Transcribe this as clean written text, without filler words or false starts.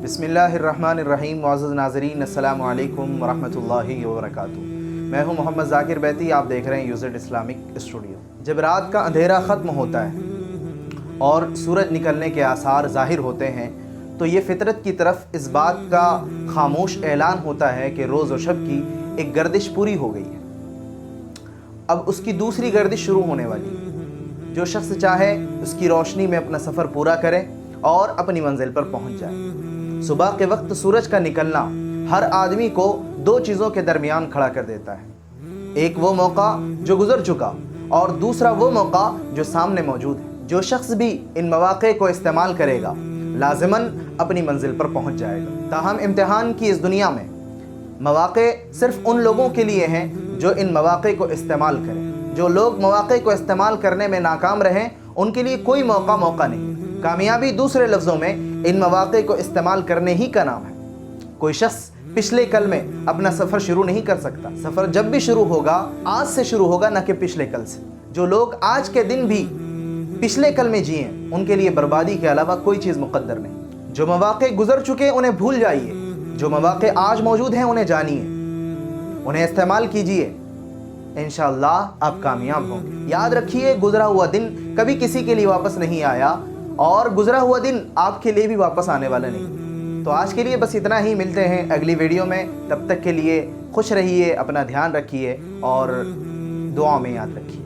بسم اللہ الرحمن الرحیم۔ معزز ناظرین، السلام علیکم ورحمۃ اللہ وبرکاتہ۔ میں ہوں محمد ذاکر بیتی، آپ دیکھ رہے ہیں یوزڈ اسلامک اسٹوڈیو۔ جب رات کا اندھیرا ختم ہوتا ہے اور سورج نکلنے کے آثار ظاہر ہوتے ہیں تو یہ فطرت کی طرف اس بات کا خاموش اعلان ہوتا ہے کہ روز و شب کی ایک گردش پوری ہو گئی ہے، اب اس کی دوسری گردش شروع ہونے والی ہے۔ جو شخص چاہے اس کی روشنی میں اپنا سفر پورا کرے اور اپنی منزل پر پہنچ جائے۔ صبح کے وقت سورج کا نکلنا ہر آدمی کو دو چیزوں کے درمیان کھڑا کر دیتا ہے، ایک وہ موقع جو گزر چکا اور دوسرا وہ موقع جو سامنے موجود ہے۔ جو شخص بھی ان مواقع کو استعمال کرے گا لازماً اپنی منزل پر پہنچ جائے گا۔ تاہم امتحان کی اس دنیا میں مواقع صرف ان لوگوں کے لیے ہیں جو ان مواقع کو استعمال کریں۔ جو لوگ مواقع کو استعمال کرنے میں ناکام رہیں ان کے لیے کوئی موقع نہیں۔ کامیابی دوسرے لفظوں میں ان مواقع کو استعمال کرنے ہی کا نام ہے۔ کوئی شخص پچھلے کل میں اپنا سفر شروع نہیں کر سکتا۔ سفر جب بھی شروع ہوگا آج سے شروع ہوگا، نہ کہ پچھلے کل سے۔ جو لوگ آج کے دن بھی پچھلے کل میں جئیں ان کے لیے بربادی کے علاوہ کوئی چیز مقدر نہیں۔ جو مواقع گزر چکے انہیں بھول جائیے، جو مواقع آج موجود ہیں انہیں جانیے، انہیں استعمال کیجیے، انشاءاللہ آپ کامیاب ہوں گے۔ یاد رکھیے، گزرا ہوا دن کبھی کسی کے لیے واپس نہیں آیا اور گزرا ہوا دن آپ کے لیے بھی واپس آنے والا نہیں۔ تو آج کے لیے بس اتنا ہی، ملتے ہیں اگلی ویڈیو میں۔ تب تک کے لیے خوش رہیے، اپنا دھیان رکھیے اور دعا میں یاد رکھیے۔